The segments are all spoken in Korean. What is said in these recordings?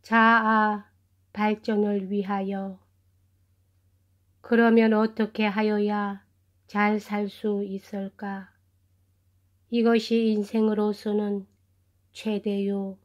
자아 발전을 위하여. 그러면 어떻게 하여야 잘 살 수 있을까? 이것이 인생으로서는 최대요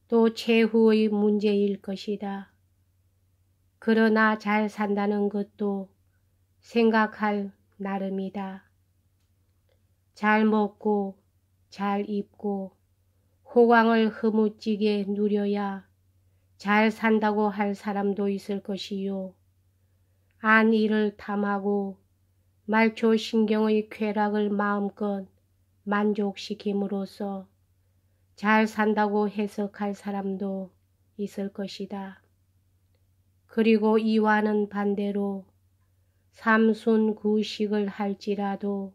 또 최후의 문제일 것이다. 그러나 잘 산다는 것도 생각할 나름이다. 잘 먹고 잘 입고 호강을 흐무지게 누려야 잘 산다고 할 사람도 있을 것이요. 안일을 탐하고 말초신경의 쾌락을 마음껏 만족시킴으로써 잘 산다고 해석할 사람도 있을 것이다. 그리고 이와는 반대로 삼순구식을 할지라도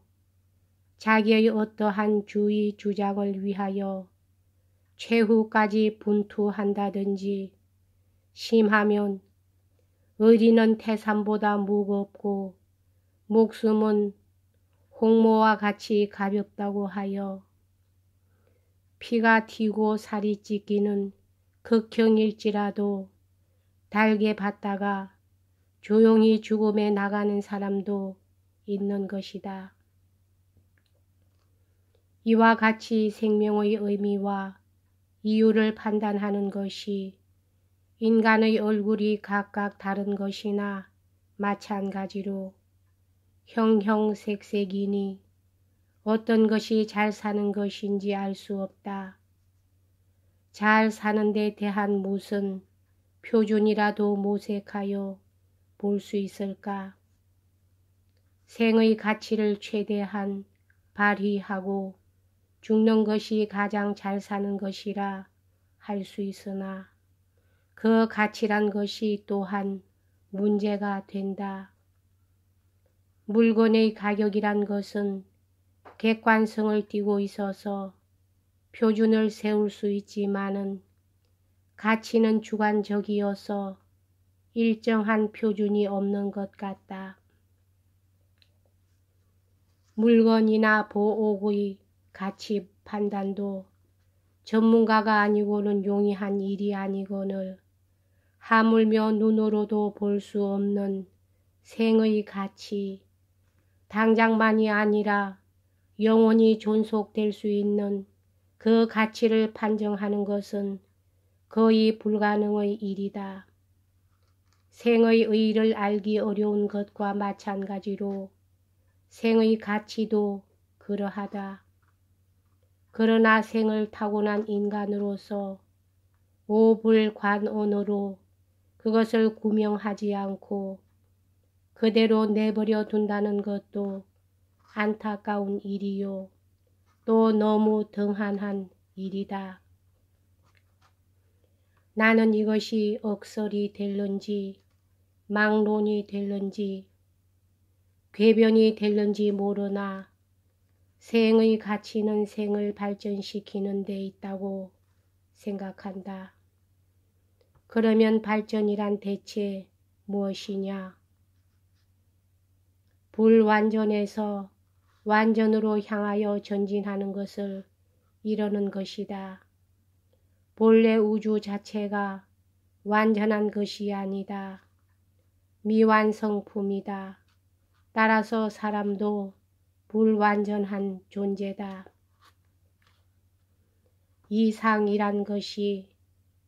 자기의 어떠한 주의 주장을 위하여 최후까지 분투한다든지 심하면 의리는 태산보다 무겁고 목숨은 홍모와 같이 가볍다고 하여 피가 튀고 살이 찢기는 극형일지라도 달게 받다가 조용히 죽음에 나가는 사람도 있는 것이다. 이와 같이 생명의 의미와 이유를 판단하는 것이 인간의 얼굴이 각각 다른 것이나 마찬가지로 형형색색이니 어떤 것이 잘 사는 것인지 알 수 없다. 잘 사는 데 대한 무슨 표준이라도 모색하여 볼 수 있을까? 생의 가치를 최대한 발휘하고 죽는 것이 가장 잘 사는 것이라 할 수 있으나 그 가치란 것이 또한 문제가 된다. 물건의 가격이란 것은 객관성을 띠고 있어서 표준을 세울 수 있지만은 가치는 주관적이어서 일정한 표준이 없는 것 같다. 물건이나 보옥의 가치 판단도 전문가가 아니고는 용이한 일이 아니거늘 하물며 눈으로도 볼 수 없는 생의 가치, 당장만이 아니라 영원히 존속될 수 있는 그 가치를 판정하는 것은 거의 불가능의 일이다. 생의 의의를 알기 어려운 것과 마찬가지로 생의 가치도 그러하다. 그러나 생을 타고난 인간으로서 오불관언으로 그것을 구명하지 않고 그대로 내버려 둔다는 것도 안타까운 일이요 또 너무 등한한 일이다. 나는 이것이 억설이 될는지 망론이 될는지 궤변이 될는지 모르나 생의 가치는 생을 발전시키는 데 있다고 생각한다. 그러면 발전이란 대체 무엇이냐? 불완전에서 완전으로 향하여 전진하는 것을 이루는 것이다. 본래 우주 자체가 완전한 것이 아니다. 미완성품이다. 따라서 사람도 불완전한 존재다. 이상이란 것이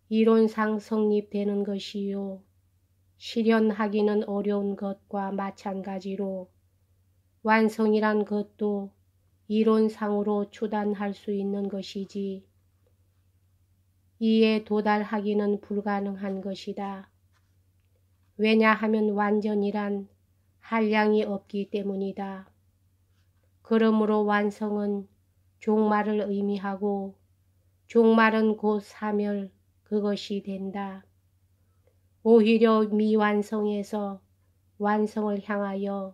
이론상 성립되는 것이요 실현하기는 어려운 것과 마찬가지로 완성이란 것도 이론상으로 추단할 수 있는 것이지 이에 도달하기는 불가능한 것이다. 왜냐하면 완전이란 한량이 없기 때문이다. 그러므로 완성은 종말을 의미하고 종말은 곧 사멸 그것이 된다. 오히려 미완성에서 완성을 향하여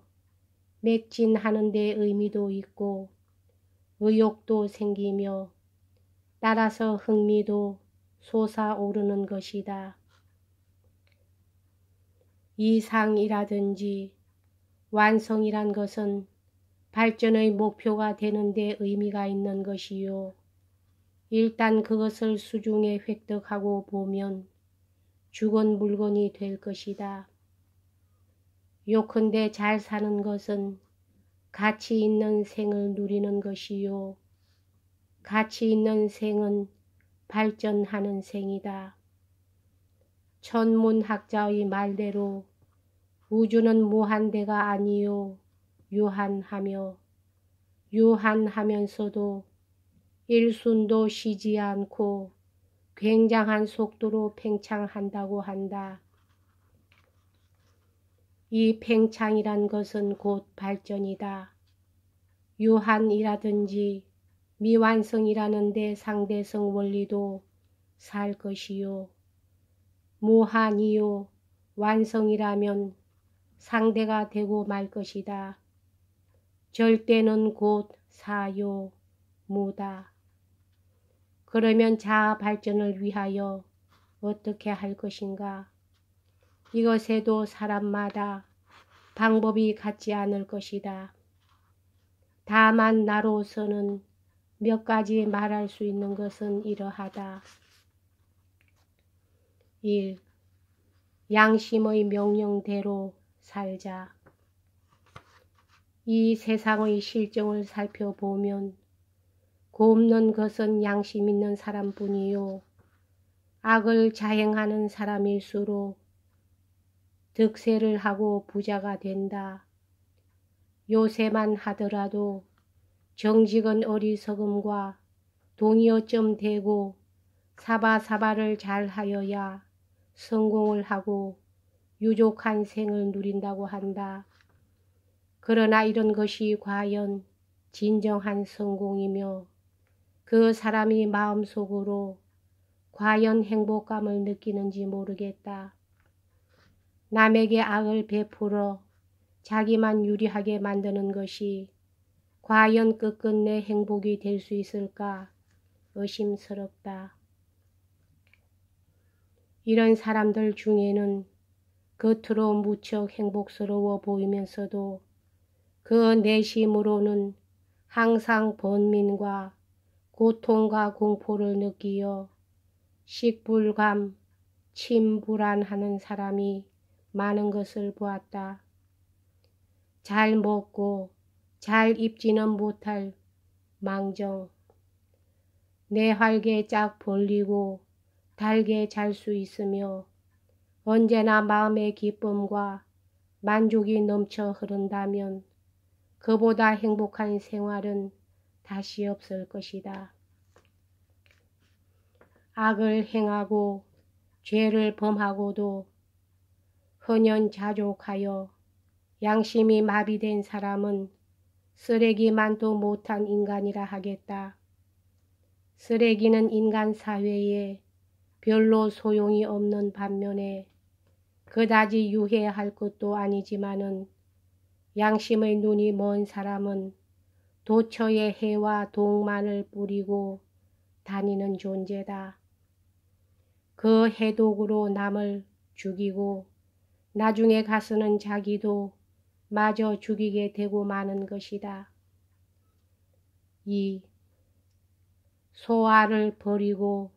맥진하는 데 의미도 있고 의욕도 생기며 따라서 흥미도 솟아오르는 것이다. 이상이라든지 완성이란 것은 발전의 목표가 되는 데 의미가 있는 것이요. 일단 그것을 수중에 획득하고 보면 죽은 물건이 될 것이다. 요컨대 잘 사는 것은 가치 있는 생을 누리는 것이요. 가치 있는 생은 발전하는 생이다. 천문학자의 말대로 우주는 무한대가 아니요 유한하며 유한하면서도 일순도 쉬지 않고 굉장한 속도로 팽창한다고 한다. 이 팽창이란 것은 곧 발전이다. 유한이라든지 미완성이라는 데 상대성 원리도 살 것이요. 무한이요 완성이라면 상대가 되고 말 것이다. 절대는 곧 사요 무다. 그러면 자아 발전을 위하여 어떻게 할 것인가? 이것에도 사람마다 방법이 같지 않을 것이다. 다만 나로서는 몇 가지 말할 수 있는 것은 이러하다. 1. 양심의 명령대로 살자. 이 세상의 실정을 살펴보면 곱는 것은 양심 있는 사람뿐이요. 악을 자행하는 사람일수록 득세를 하고 부자가 된다. 요새만 하더라도 정직은 어리석음과 동의어점 되고 사바사바를 잘 하여야 성공을 하고 유족한 생을 누린다고 한다. 그러나 이런 것이 과연 진정한 성공이며 그 사람이 마음속으로 과연 행복감을 느끼는지 모르겠다. 남에게 악을 베풀어 자기만 유리하게 만드는 것이 과연 끝끝내 행복이 될 수 있을까 의심스럽다. 이런 사람들 중에는 겉으로 무척 행복스러워 보이면서도 그 내심으로는 항상 번민과 고통과 공포를 느끼어 식불감, 침불안하는 사람이 많은 것을 보았다. 잘 먹고 잘 입지는 못할 망정, 내활게 짝 벌리고 달게 잘 수 있으며 언제나 마음의 기쁨과 만족이 넘쳐 흐른다면 그보다 행복한 생활은 다시 없을 것이다. 악을 행하고 죄를 범하고도 헌연자족하여 양심이 마비된 사람은 쓰레기만도 못한 인간이라 하겠다. 쓰레기는 인간 사회에 별로 소용이 없는 반면에 그다지 유해할 것도 아니지만은 양심의 눈이 먼 사람은 도처에 해와 독만을 뿌리고 다니는 존재다. 그 해독으로 남을 죽이고 나중에 가서는 자기도 마저 죽이게 되고 마는 것이다. 2. 소아를 버리고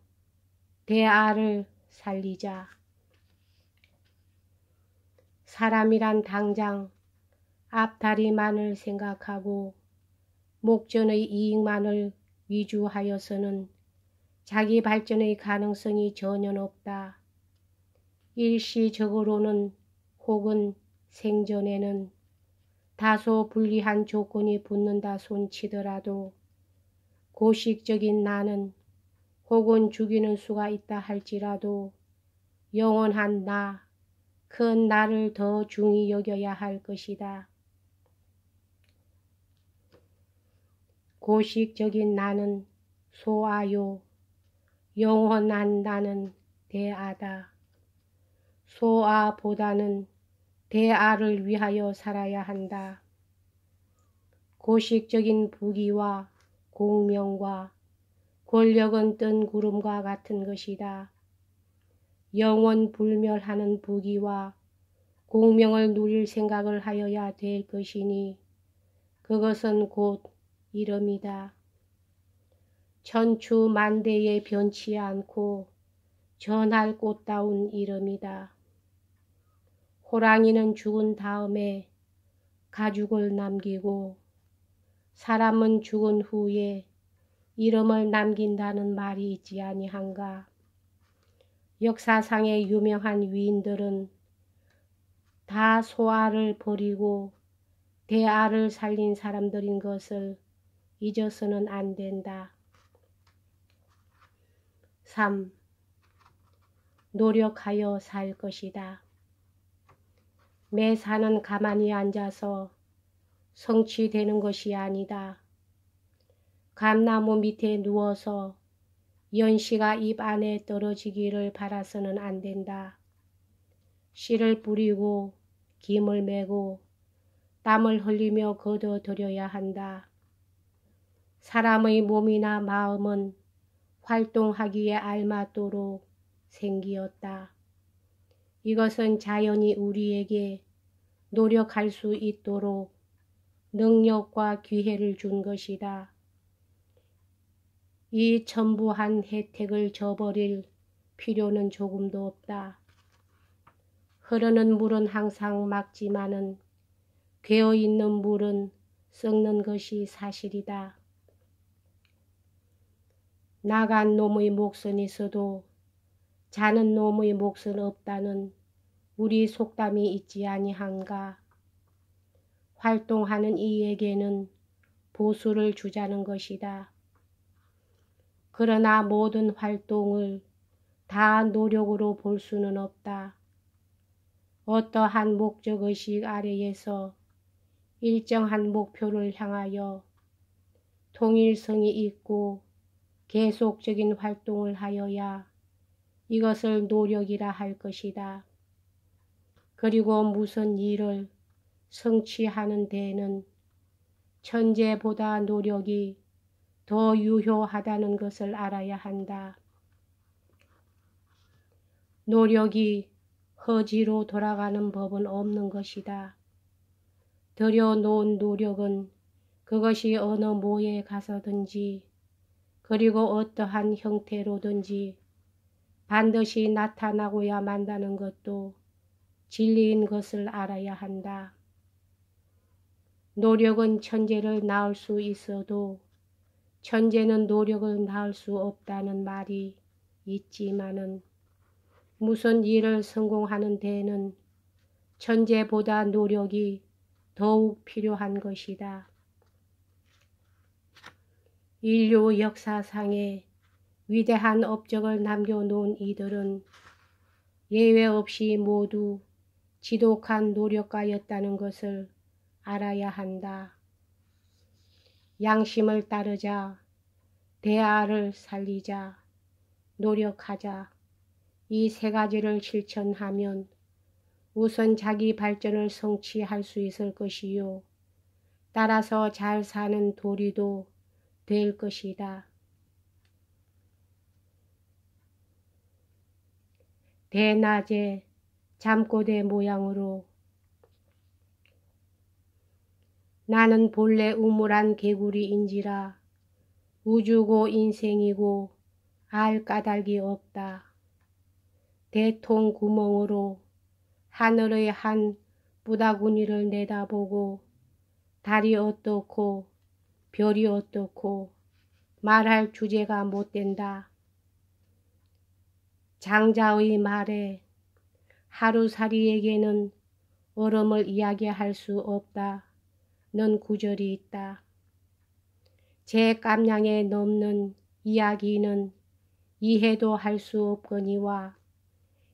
대아를 살리자. 사람이란 당장 앞다리만을 생각하고 목전의 이익만을 위주하여서는 자기 발전의 가능성이 전혀 없다. 일시적으로는 혹은 생전에는 다소 불리한 조건이 붙는다 손치더라도 고식적인 나는 혹은 죽이는 수가 있다 할지라도 영원한 나, 큰 나를 더 중히 여겨야 할 것이다. 고식적인 나는 소아요. 영원한 나는 대아다. 소아보다는 대아를 위하여 살아야 한다. 고식적인 부귀와 공명과 권력은 뜬 구름과 같은 것이다. 영원 불멸하는 부귀와 공명을 누릴 생각을 하여야 될 것이니 그것은 곧 이름이다. 천추만대에 변치 않고 전할 꽃다운 이름이다. 호랑이는 죽은 다음에 가죽을 남기고 사람은 죽은 후에 이름을 남긴다는 말이 있지 아니한가. 역사상의 유명한 위인들은 다 소아를 버리고 대아를 살린 사람들인 것을 잊어서는 안 된다. 3. 노력하여 살 것이다. 매사는 가만히 앉아서 성취되는 것이 아니다. 감나무 밑에 누워서 연시가 입 안에 떨어지기를 바라서는 안 된다. 씨를 뿌리고 김을 메고 땀을 흘리며 거둬들여야 한다. 사람의 몸이나 마음은 활동하기에 알맞도록 생기었다. 이것은 자연이 우리에게 노력할 수 있도록 능력과 기회를 준 것이다. 이 전부한 혜택을 저버릴 필요는 조금도 없다. 흐르는 물은 항상 맑지만은 괴어있는 물은 썩는 것이 사실이다. 나간 놈의 몫은 있어도 자는 놈의 몫은 없다는 우리 속담이 있지 아니한가. 활동하는 이에게는 보수를 주자는 것이다. 그러나 모든 활동을 다 노력으로 볼 수는 없다. 어떠한 목적의식 아래에서 일정한 목표를 향하여 통일성이 있고 계속적인 활동을 하여야 이것을 노력이라 할 것이다. 그리고 무슨 일을 성취하는 데에는 천재보다 노력이 더 유효하다는 것을 알아야 한다. 노력이 허지로 돌아가는 법은 없는 것이다. 들여놓은 노력은 그것이 어느 모에 가서든지 그리고 어떠한 형태로든지 반드시 나타나고야 만다는 것도 진리인 것을 알아야 한다. 노력은 천재를 낳을 수 있어도 천재는 노력을 낳을 수 없다는 말이 있지만은 무슨 일을 성공하는 데에는 천재보다 노력이 더욱 필요한 것이다. 인류 역사상에 위대한 업적을 남겨놓은 이들은 예외 없이 모두 지독한 노력가였다는 것을 알아야 한다. 양심을 따르자, 대아를 살리자, 노력하자. 이 세 가지를 실천하면 우선 자기 발전을 성취할 수 있을 것이요. 따라서 잘 사는 도리도 될 것이다. 대낮에 잠꼬대 모양으로 나는 본래 우물한 개구리인지라 우주고 인생이고 알 까닭이 없다. 대통 구멍으로 하늘의 한 뿌다구니를 내다보고 달이 어떻고 별이 어떻고 말할 주제가 못 된다. 장자의 말에 하루살이에게는 얼음을 이야기할 수 없다는 구절이 있다. 제 깜냥에 넘는 이야기는 이해도 할 수 없거니와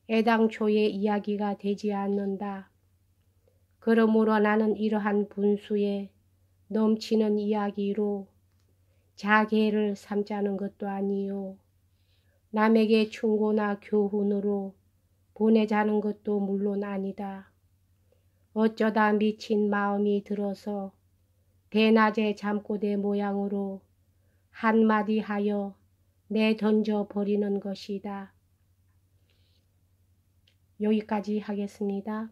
애당초의 이야기가 되지 않는다. 그러므로 나는 이러한 분수에 넘치는 이야기로 자계를 삼자는 것도 아니요. 남에게 충고나 교훈으로 보내자는 것도 물론 아니다. 어쩌다 미친 마음이 들어서 대낮에 잠꼬대 모양으로 한마디 하여 내던져 버리는 것이다. 여기까지 하겠습니다.